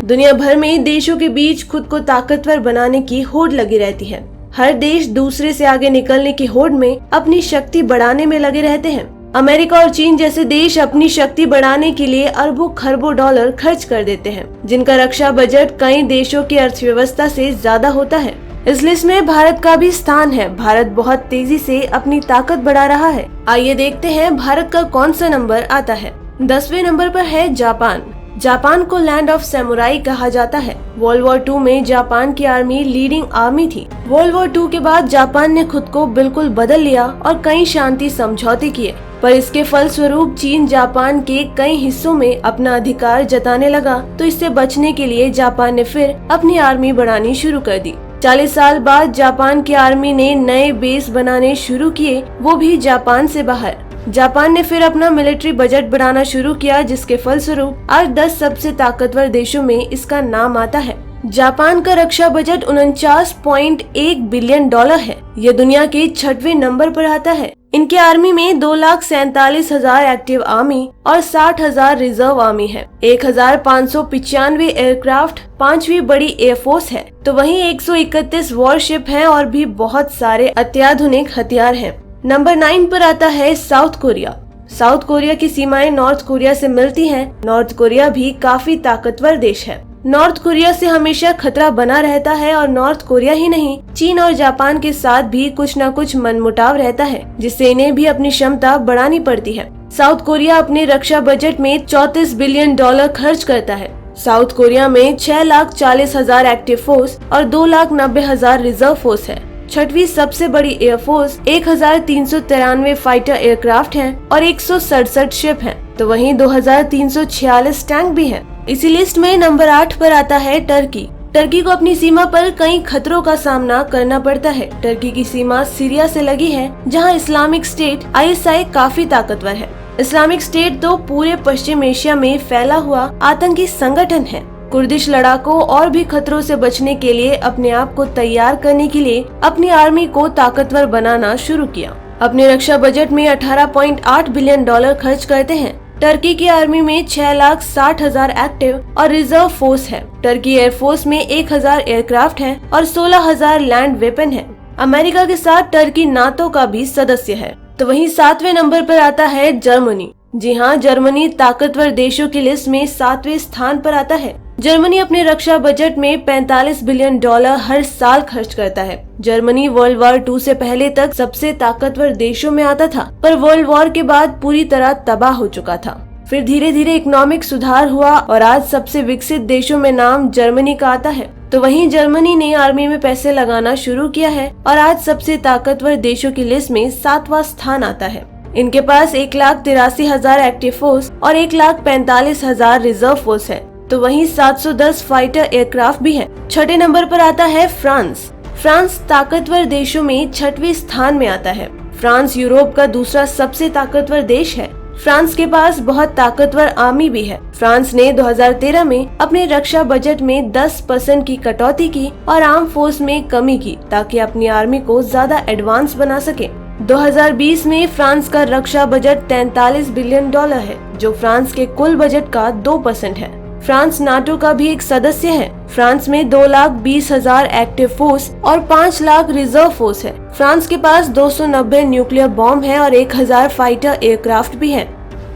दुनिया भर में देशों के बीच खुद को ताकतवर बनाने की होड़ लगी रहती है। हर देश दूसरे से आगे निकलने की होड़ में अपनी शक्ति बढ़ाने में लगे रहते हैं। अमेरिका और चीन जैसे देश अपनी शक्ति बढ़ाने के लिए अरबों खरबों डॉलर खर्च कर देते हैं, जिनका रक्षा बजट कई देशों की अर्थव्यवस्था से ज्यादा होता है। इस लिस्ट में भारत का भी स्थान है। भारत बहुत तेजी से अपनी ताकत बढ़ा रहा है। आइए देखते हैं भारत का कौन सा नंबर आता है। 10वें नंबर पर है जापान। जापान को लैंड ऑफ सैमुराई कहा जाता है। वर्ल्ड वॉर 2 में जापान की आर्मी लीडिंग आर्मी थी। वर्ल्ड वॉर 2 के बाद जापान ने खुद को बिल्कुल बदल लिया और कई शांति समझौते किए, पर इसके फलस्वरूप चीन जापान के कई हिस्सों में अपना अधिकार जताने लगा, तो इससे बचने के लिए जापान ने फिर अपनी आर्मी बढ़ानी शुरू कर दी। 40 साल बाद जापान की आर्मी ने नए बेस बनाने शुरू किए, वो भी जापान से बाहर। जापान ने फिर अपना मिलिट्री बजट बढ़ाना शुरू किया, जिसके फलस्वरूप आज 10 सबसे ताकतवर देशों में इसका नाम आता है। जापान का रक्षा बजट 49.1 बिलियन डॉलर है। यह दुनिया के 6वें नंबर पर आता है। इनकी आर्मी में 2,47,000 एक्टिव आर्मी और 60,000 रिजर्व आर्मी है। 1,595 एयरक्राफ्ट 5वीं बड़ी एयरफोर्स है, तो वहीं 131 वॉरशिप है और भी बहुत सारे अत्याधुनिक हथियार हैं। नंबर 9 पर आता है साउथ कोरिया। साउथ कोरिया की सीमाएं नॉर्थ कोरिया से मिलती हैं। नॉर्थ कोरिया भी काफी ताकतवर देश है। नॉर्थ कोरिया से हमेशा खतरा बना रहता है और नॉर्थ कोरिया ही नहीं, चीन और जापान के साथ भी कुछ न कुछ मनमुटाव रहता है, जिससे इन्हें भी अपनी क्षमता बढ़ानी पड़ती है। साउथ कोरिया अपने रक्षा बजट में 34 बिलियन डॉलर खर्च करता है। साउथ कोरिया में 6,40,000 एक्टिव फोर्स और 2,90,000 रिजर्व फोर्स है। 6वीं सबसे बड़ी एयरफोर्स 1,393 फाइटर एयरक्राफ्ट हैं और 167 शिप हैं, तो वहीं 2,346 टैंक भी हैं। इसी लिस्ट में नंबर 8 पर आता है टर्की। टर्की को अपनी सीमा पर कई खतरों का सामना करना पड़ता है। टर्की की सीमा सीरिया से लगी है, जहां इस्लामिक स्टेट ISI काफी ताकतवर है। इस्लामिक स्टेट तो पूरे पश्चिम एशिया में फैला हुआ आतंकी संगठन है। कुर्दिश लड़ाकों और भी खतरों से बचने के लिए अपने आप को तैयार करने के लिए अपनी आर्मी को ताकतवर बनाना शुरू किया। अपने रक्षा बजट में 18.8 बिलियन डॉलर खर्च करते हैं। टर्की की आर्मी में 6,60,000 एक्टिव और रिजर्व फोर्स है। टर्की एयरफोर्स में 1,000 एयरक्राफ्ट है और 16,000 लैंड वेपन है। अमेरिका के साथ टर्की नाटो का भी सदस्य है। तो वहीं 7वें नंबर पर आता है जर्मनी। जी हाँ, जर्मनी ताकतवर देशों की लिस्ट में 7वें स्थान पर आता है। जर्मनी अपने रक्षा बजट में 45 बिलियन डॉलर हर साल खर्च करता है। जर्मनी वर्ल्ड वॉर 2 से पहले तक सबसे ताकतवर देशों में आता था, पर वर्ल्ड वॉर के बाद पूरी तरह तबाह हो चुका था। फिर धीरे धीरे इकोनॉमिक सुधार हुआ और आज सबसे विकसित देशों में नाम जर्मनी का आता है। तो वहीं जर्मनी ने आर्मी में पैसे लगाना शुरू किया है और आज सबसे ताकतवर देशों की लिस्ट में 7वां स्थान आता है। इनके पास 1,83,000 एक्टिव फोर्स और 1,45,000 रिजर्व फोर्स है, तो वहीं 710 फाइटर एयरक्राफ्ट भी हैं। 6ठे नंबर पर आता है फ्रांस। फ्रांस ताकतवर देशों में 6वें स्थान में आता है। फ्रांस यूरोप का दूसरा सबसे ताकतवर देश है। फ्रांस के पास बहुत ताकतवर आर्मी भी है। फ्रांस ने 2013 में अपने रक्षा बजट में 10% की कटौती की और आर्म फोर्स में कमी की, ताकि अपनी आर्मी को ज्यादा एडवांस बना सके। 2020 में फ्रांस का रक्षा बजट 43 बिलियन डॉलर है, जो फ्रांस के कुल बजट का 2% है। फ्रांस नाटो का भी एक सदस्य है। फ्रांस में 2,20,000 एक्टिव फोर्स और 5 लाख रिजर्व फोर्स है। फ्रांस के पास 290 न्यूक्लियर बॉम्ब है और 1,000 फाइटर एयरक्राफ्ट भी है।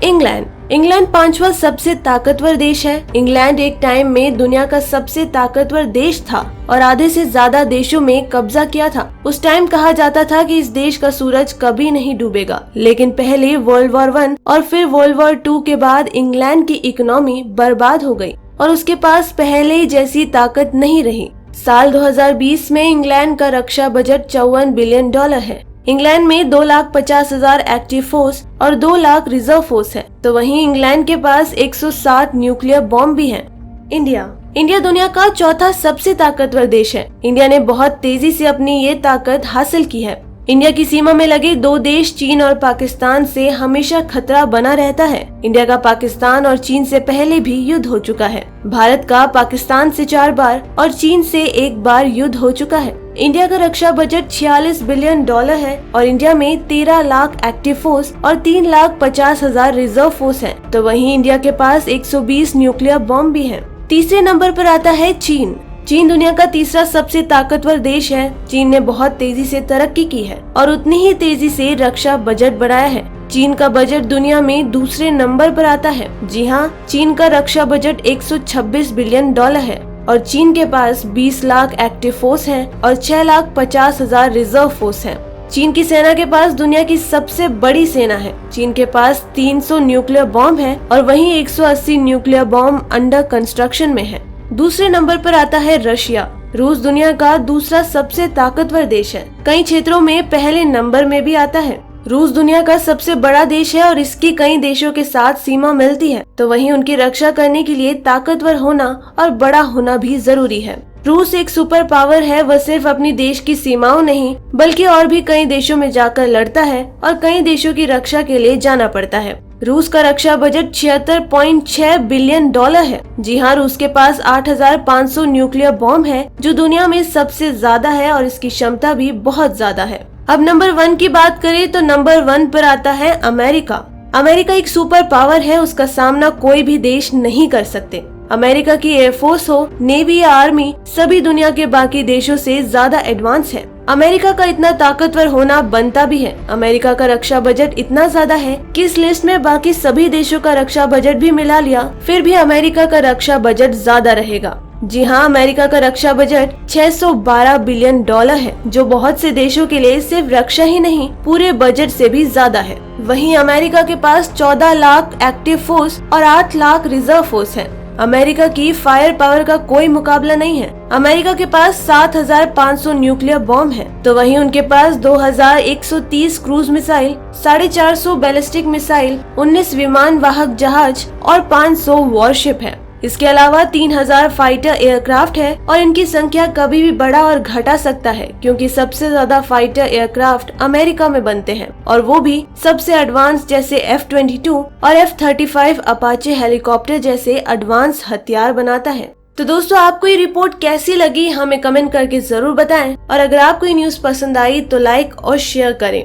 इंग्लैंड 5वां सबसे ताकतवर देश है। इंग्लैंड एक टाइम में दुनिया का सबसे ताकतवर देश था और आधे से ज्यादा देशों में कब्जा किया था। उस टाइम कहा जाता था कि इस देश का सूरज कभी नहीं डूबेगा, लेकिन पहले वर्ल्ड वॉर 1 और फिर वर्ल्ड वॉर 2 के बाद इंग्लैंड की इकोनॉमी बर्बाद हो गई और उसके पास पहले जैसी ताकत नहीं रही। साल 2020 में इंग्लैंड का रक्षा बजट 54 बिलियन डॉलर है। इंग्लैंड में 2,50,000 एक्टिव फोर्स और 2 लाख रिजर्व फोर्स है, तो वहीं इंग्लैंड के पास 160 न्यूक्लियर बॉम्ब भी हैं। इंडिया दुनिया का चौथा सबसे ताकतवर देश है। इंडिया ने बहुत तेजी से अपनी ये ताकत हासिल की है। इंडिया की सीमा में लगे 2 देश चीन और पाकिस्तान से हमेशा खतरा बना रहता है। इंडिया का पाकिस्तान और चीन से पहले भी युद्ध हो चुका है। भारत का पाकिस्तान से 4 बार और चीन से 1 बार युद्ध हो चुका है। इंडिया का रक्षा बजट 46 बिलियन डॉलर है और इंडिया में 13 लाख एक्टिव फोर्स और 3,50,000 रिजर्व फोर्स है, तो वहीं इंडिया के पास 120 न्यूक्लियर बॉम्ब भी है। तीसरे नंबर पर आता है चीन। चीन दुनिया का तीसरा सबसे ताकतवर देश है। चीन ने बहुत तेजी से तरक्की की है और उतनी ही तेजी से रक्षा बजट बढ़ाया है। चीन का बजट दुनिया में दूसरे नंबर पर आता है। जी हाँ, चीन का रक्षा बजट 126 बिलियन डॉलर है और चीन के पास 20 लाख एक्टिव फोर्स हैं और 6,50,000 रिजर्व फोर्स हैं। चीन की सेना के पास दुनिया की सबसे बड़ी सेना है। चीन के पास 300 न्यूक्लियर बॉम्ब है और वहीं 180 न्यूक्लियर बॉम्ब अंडर कंस्ट्रक्शन में है। दूसरे नंबर पर आता है रशिया। रूस दुनिया का दूसरा सबसे ताकतवर देश है। कई क्षेत्रों में पहले नंबर में भी आता है। रूस दुनिया का सबसे बड़ा देश है और इसकी कई देशों के साथ सीमा मिलती है, तो वहीं उनकी रक्षा करने के लिए ताकतवर होना और बड़ा होना भी जरूरी है। रूस एक सुपर पावर है। वह सिर्फ अपनी देश की सीमाओं नहीं बल्कि और भी कई देशों में जाकर लड़ता है और कई देशों की रक्षा के लिए जाना पड़ता है। रूस का रक्षा बजट 76.6 बिलियन डॉलर है। जी हाँ, रूस के पास 8,500 न्यूक्लियर बॉम्ब है जो दुनिया में सबसे ज्यादा है और इसकी क्षमता भी बहुत ज्यादा है। अब नंबर 1 की बात करें तो नंबर 1 पर आता है अमेरिका। अमेरिका एक सुपर पावर है। उसका सामना कोई भी देश नहीं कर सकते। अमेरिका की एयरफोर्स हो, नेवी या आर्मी, सभी दुनिया के बाकी देशों से ज्यादा एडवांस है। अमेरिका का इतना ताकतवर होना बनता भी है। अमेरिका का रक्षा बजट इतना ज्यादा है कि इस लिस्ट में बाकी सभी देशों का रक्षा बजट भी मिला लिया, फिर भी अमेरिका का रक्षा बजट ज्यादा रहेगा। जी हाँ, अमेरिका का रक्षा बजट 612 बिलियन डॉलर है, जो बहुत से देशों के लिए सिर्फ रक्षा ही नहीं पूरे बजट से भी ज्यादा है। वहीं अमेरिका के पास 14 लाख एक्टिव फोर्स और 8 लाख रिजर्व फोर्स है। अमेरिका की फायर पावर का कोई मुकाबला नहीं है। अमेरिका के पास 7,500 न्यूक्लियर बॉम्ब है, तो वहीं उनके पास 2,130 क्रूज मिसाइल, 450 बैलिस्टिक मिसाइल, 19 विमान वाहक जहाज और 500 वॉरशिप है। इसके अलावा 3,000 फाइटर एयरक्राफ्ट है और इनकी संख्या कभी भी बढ़ा और घटा सकता है, क्योंकि सबसे ज्यादा फाइटर एयरक्राफ्ट अमेरिका में बनते हैं और वो भी सबसे एडवांस जैसे F-22 और F-35 अपाचे हेलीकॉप्टर जैसे एडवांस हथियार बनाता है। तो दोस्तों, आपको ये रिपोर्ट कैसी लगी हमें कमेंट करके जरूर बताएं और अगर आपको ये न्यूज पसंद आई तो लाइक और शेयर करें।